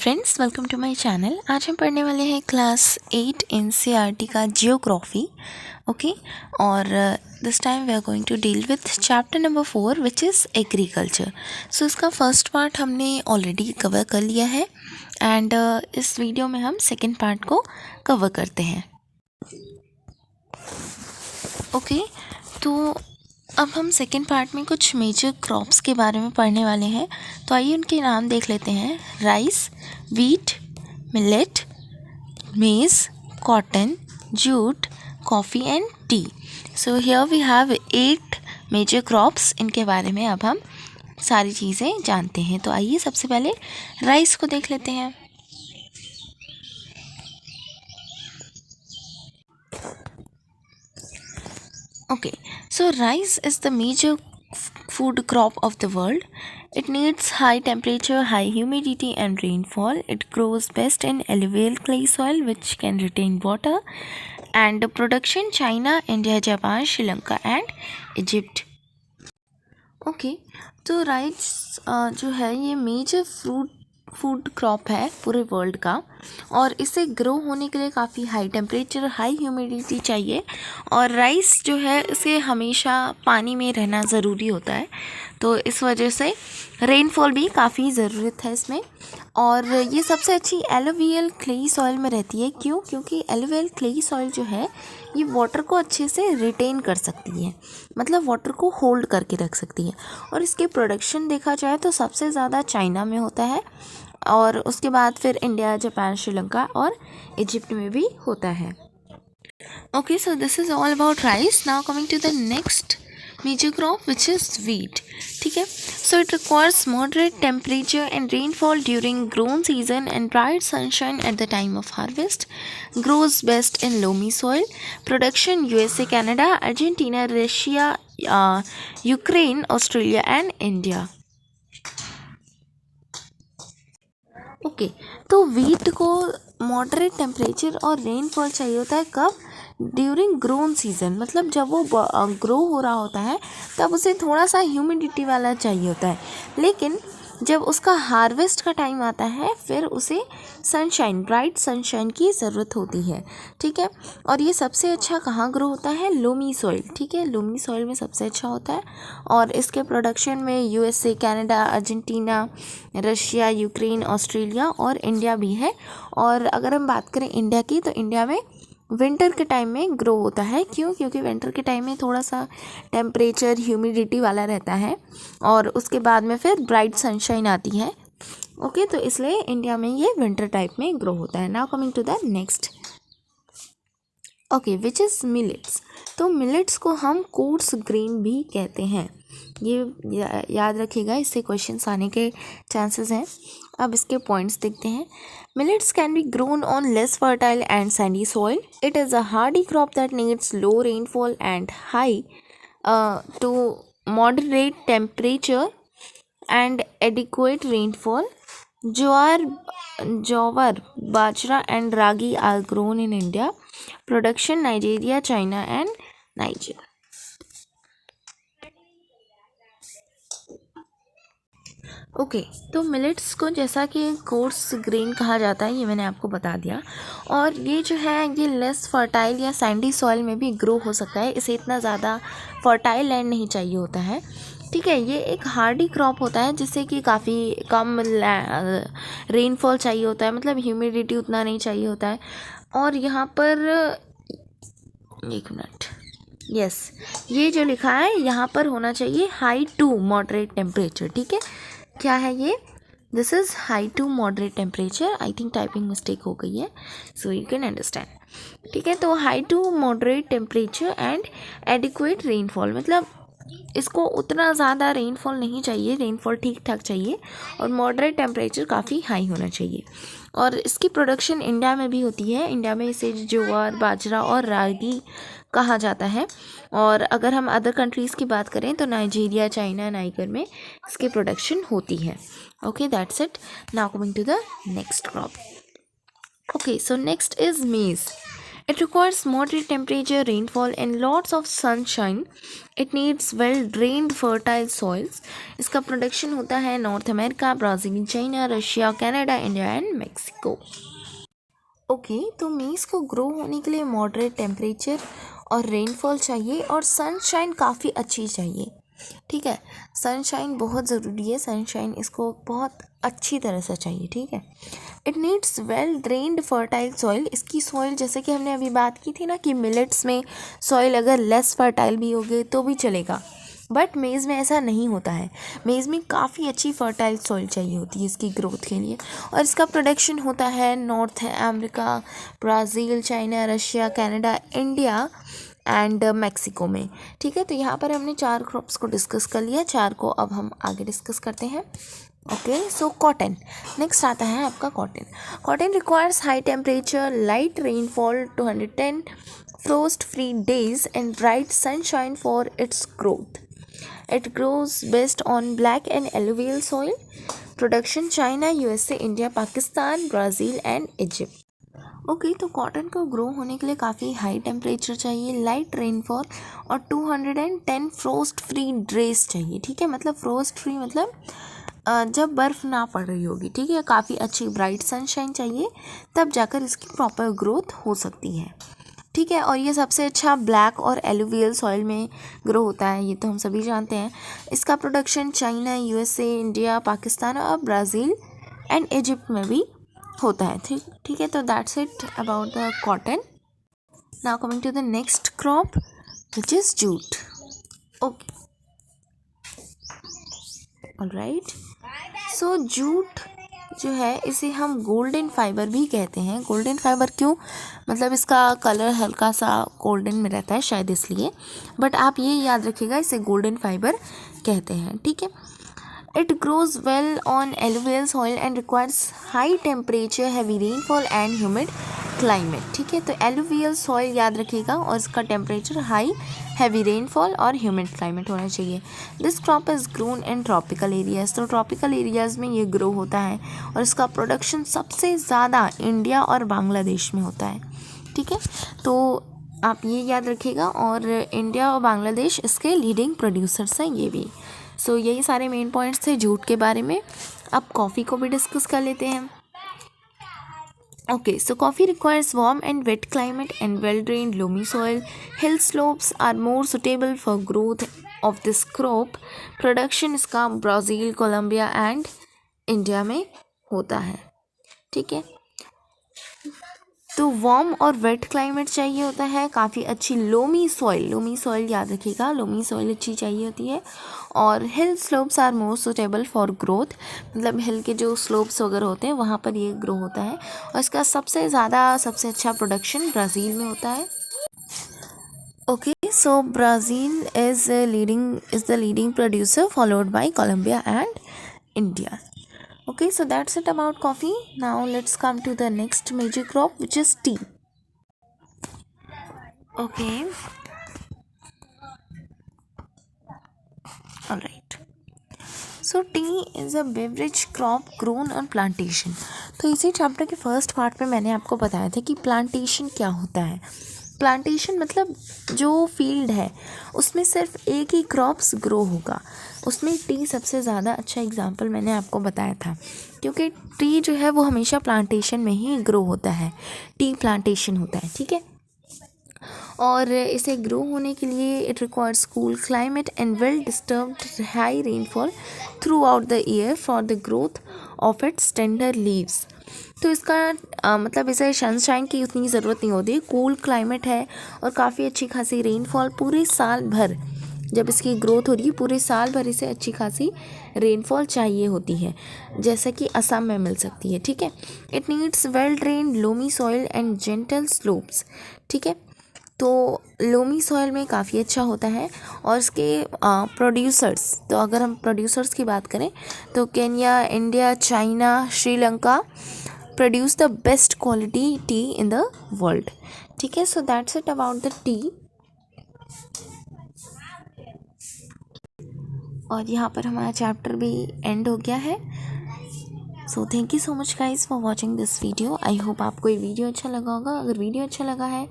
Friends, welcome to my channel. आज हम पढ़ने वाले हैं क्लास 8 एनसीईआरटी का जियोग्राफी। ओके, और this time we are going to deal with chapter number 4 which is agriculture. So इसका फर्स्ट पार्ट हमने ऑलरेडी कवर कर लिया है एंड इस वीडियो में हम सेकेंड पार्ट को कवर करते हैं। ओके, तो अब हम सेकेंड पार्ट में कुछ मेजर क्रॉप्स के बारे में पढ़ने वाले हैं। तो आइए उनके नाम देख लेते हैं। Rice, wheat, millet, maize, cotton, jute, coffee and tea. So here we have 8 major crops. इनके बारे में अब हम सारी चीज़ें जानते हैं। तो आइए सबसे पहले राइस को देख लेते हैं। Okay, so rice is the major food crop of the world. It needs high temperature, high humidity and rainfall. It grows best in alluvial clay soil which can retain water. And production China, India, Japan, Sri Lanka and Egypt. Okay, तो rice जो है ये major food crop है पूरे world का, और इसे grow होने के लिए काफ़ी हाई टेम्परेचर, हाई ह्यूमिडिटी चाहिए। और राइस जो है इसे हमेशा पानी में रहना ज़रूरी होता है, तो इस वजह से रेनफॉल भी काफ़ी ज़रूरत है इसमें। और ये सबसे अच्छी एलुवियल क्लेई सॉइल में रहती है। क्यों? क्योंकि एलुवियल क्लेई सॉइल जो है ये वाटर को अच्छे से रिटेन कर सकती है, मतलब वाटर को होल्ड करके रख सकती है। और इसके प्रोडक्शन देखा जाए तो सबसे ज़्यादा चाइना में होता है, और उसके बाद फिर इंडिया, जापान, श्रीलंका और इजिप्ट में भी होता है। Okay, so this is all about rice. Now coming to the next major crop which is wheat. ठीक है, so it requires moderate temperature and rainfall during grown season and bright sunshine at the time of harvest. Grows best in loamy soil. Production USA, Canada, Argentina, Russia, Ukraine, Australia and India. Okay, तो wheat को moderate temperature और rainfall चाहिए होता है। कब? During grown season, मतलब जब वो ग्रो हो रहा होता है तब उसे थोड़ा सा ह्यूमिडिटी वाला चाहिए होता है। लेकिन जब उसका हार्वेस्ट का टाइम आता है फिर उसे सनशाइन, ब्राइट सनशाइन की ज़रूरत होती है। ठीक है, और ये सबसे अच्छा कहाँ ग्रो होता है? Loamy soil. ठीक है, लोमी सॉइल में सबसे अच्छा होता है। और इसके प्रोडक्शन में USA, Canada, Argentina, Russia, Ukraine, Australia और इंडिया भी है। और अगर हम बात करें इंडिया की, तो इंडिया में विंटर के टाइम में ग्रो होता है। क्यों? क्योंकि विंटर के टाइम में थोड़ा सा टेम्परेचर ह्यूमिडिटी वाला रहता है और उसके बाद में फिर ब्राइट सनशाइन आती है। ओके, तो इसलिए इंडिया में ये विंटर टाइप में ग्रो होता है। Now coming to the next. Okay, which is millets. तो मिलेट्स को हम कोर्स ग्रेन भी कहते हैं। ये याद रखिएगा, इससे क्वेश्चंस आने के चांसेस हैं। अब इसके पॉइंट्स देखते हैं। Millets can be grown on less fertile and sandy soil. It is a hardy crop that needs low rainfall and high to moderate temperature and adequate rainfall. Jowar, bajra and ragi are grown in India. Production Nigeria, China and Niger. Okay, तो millets को जैसा कि coarse grain कहा जाता है, ये मैंने आपको बता दिया। और ये जो है ये लेस फर्टाइल या सैंडी सॉइल में भी ग्रो हो सकता है। इसे इतना ज़्यादा फर्टाइल लैंड नहीं चाहिए होता है। ठीक है, ये एक हार्डी क्रॉप होता है जिससे कि काफ़ी कम रेनफॉल चाहिए होता है, मतलब ह्यूमिडिटी उतना नहीं चाहिए होता है। और यहाँ पर एक मिनट, यस, ये जो लिखा है यहाँ पर होना चाहिए हाई टू मॉडरेट टेम्परेचर। ठीक है, क्या है ये? This is high to moderate temperature. I think typing mistake हो गई है, सो यू कैन अंडरस्टैंड। ठीक है, तो high to moderate temperature and adequate rainfall, मतलब इसको उतना ज़्यादा रेनफॉल नहीं चाहिए, रेनफॉल ठीक ठाक चाहिए, और मॉडरेट टेम्परेचर काफ़ी हाई होना चाहिए। और इसकी प्रोडक्शन इंडिया में भी होती है। इंडिया में इसे ज्वार, बाजरा और रागी कहा जाता है। और अगर हम अदर कंट्रीज़ की बात करें तो नाइजीरिया, चाइना, नाइगर में इसकी प्रोडक्शन होती है। Okay, that's it. Now coming to the next crop. Okay, so next is maize. It requires moderate temperature, rainfall, and lots of sunshine. It needs well-drained, fertile soils. इसका production होता है north America, Brazil, China, Russia, Canada, India and Mexico. Okay, तो मेज़ को grow होने के लिए moderate temperature और रेनफॉल चाहिए और सनशाइन काफ़ी अच्छी चाहिए। ठीक है, सनशाइन बहुत ज़रूरी है, सनशाइन इसको बहुत अच्छी तरह से चाहिए। ठीक है, it needs well drained fertile soil. इसकी सॉइल जैसे कि हमने अभी बात की थी ना कि मिलेट्स में सॉइल अगर लेस फर्टाइल भी हो गई तो भी चलेगा, बट मेज़ में ऐसा नहीं होता है। मेज़ में काफ़ी अच्छी फर्टाइल सॉइल चाहिए होती है इसकी ग्रोथ के लिए, और इसका प्रोडक्शन होता है north America, Brazil, China, Russia, Canada, India and Mexico में। ठीक है, तो यहाँ पर हमने 4 क्रॉप्स को डिस्कस कर लिया, 4 को अब हम आगे डिस्कस करते हैं। ओके, सो कॉटन नेक्स्ट आता है आपका cotton. Cotton requires high temperature, light rainfall, 210 frost free days and bright sunshine for its growth. It grows best on black and alluvial soil. Production China, USA, India, Pakistan, Brazil and Egypt. Okay, तो cotton को grow होने के लिए काफ़ी high temperature चाहिए, light rainfall और 210 frost free days चाहिए। ठीक है, मतलब फ्रोस्ट फ्री मतलब जब बर्फ़ ना पड़ रही होगी। ठीक है, काफ़ी अच्छी ब्राइट सनशाइन चाहिए, तब जाकर इसकी प्रॉपर ग्रोथ हो सकती है। ठीक है, और ये सबसे अच्छा ब्लैक और एलुवियल सॉइल में ग्रो होता है, ये तो हम सभी जानते हैं। इसका production China, USA, India, Pakistan और ब्राज़ील एंड इजिप्ट में भी होता है। ठीक है, तो that's it about the cotton. Now coming to the next crop which is jute. Okay, alright, so jute जो है इसे हम गोल्डन फाइबर भी कहते हैं। गोल्डन फाइबर क्यों, मतलब इसका कलर हल्का सा गोल्डन में रहता है शायद इसलिए, बट आप ये याद रखिएगा इसे गोल्डन फाइबर कहते हैं। ठीक है, it grows well on alluvial soil and requires high temperature, heavy rainfall and humid climate. ठीक है, तो एलुवियल सॉइल याद रखिएगा और इसका टेम्परेचर हाई, हैवी रेनफॉल और ह्यूमिड क्लाइमेट होना चाहिए। This crop is grown in tropical areas, तो ट्रॉपिकल एरियाज़ में ये ग्रो होता है और इसका प्रोडक्शन सबसे ज़्यादा इंडिया और बांग्लादेश में होता है। ठीक है, तो आप ये याद रखिएगा, और इंडिया और बांग्लादेश इसके लीडिंग प्रोड्यूसर्स हैं ये भी। सो यही सारे मेन पॉइंट्स थे जूट के बारे में। अब कॉफ़ी को भी डिस्कस कर लेते हैं। Okay, so coffee requires warm and wet climate and well-drained loamy soil. Hill slopes are more suitable for growth of this crop. Production इसका ब्राज़ील, कोलंबिया एंड इंडिया में होता है। ठीक है, तो वार्म और वेट क्लाइमेट चाहिए होता है, काफ़ी अच्छी लोमी सॉइल याद रखिएगा, लोमी सॉइल अच्छी चाहिए होती है, और hill slopes are more suitable for growth, मतलब हिल के जो स्लोप्स वगैरह होते हैं वहाँ पर ये ग्रो होता है, और इसका सबसे अच्छा प्रोडक्शन ब्राज़ील में होता है। Okay, so Brazil is the leading producer followed by Colombia and India. Okay, so that's it about coffee. Now let's come to the next major crop, which is tea. Okay, alright. So tea is a beverage crop grown on plantation. तो इसी chapter के first part में मैंने आपको बताया था कि plantation क्या होता है। प्लांटेशन मतलब जो फील्ड है उसमें सिर्फ एक ही क्रॉप्स ग्रो होगा, उसमें टी सबसे ज़्यादा अच्छा एग्जांपल मैंने आपको बताया था, क्योंकि टी जो है वो हमेशा प्लांटेशन में ही ग्रो होता है, टी प्लांटेशन होता है। ठीक है, और इसे ग्रो होने के लिए it requires cool climate and well disturbed high rainfall through out the year for the growth of its tender leaves. तो इसका मतलब इसे सनशाइन की उतनी ज़रूरत नहीं होती, कूल क्लाइमेट है और काफ़ी अच्छी खासी रेनफॉल पूरे साल भर, जब इसकी ग्रोथ हो रही है पूरे साल भर इसे अच्छी खासी रेनफॉल चाहिए होती है, जैसा कि असम में मिल सकती है। ठीक है, it needs well drained loamy soil and gentle slopes. ठीक है, तो लोमी सॉइल में काफ़ी अच्छा होता है, और इसके प्रोड्यूसर्स, तो अगर हम प्रोड्यूसर्स की बात करें तो Kenya, India, China, Sri Lanka produce the best quality T in the world. ठीक है, so that's it about the T, और यहाँ पर हमारा चैप्टर भी एंड हो गया है। So thank you so much guys for watching this video. I hope आपको ये वीडियो अच्छा लगा होगा। अगर वीडियो अच्छा लगा है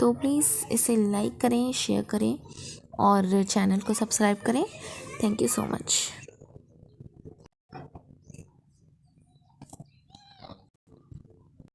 तो प्लीज़ इसे लाइक करें, शेयर करें और चैनल को सब्सक्राइब करें। Thank you so much.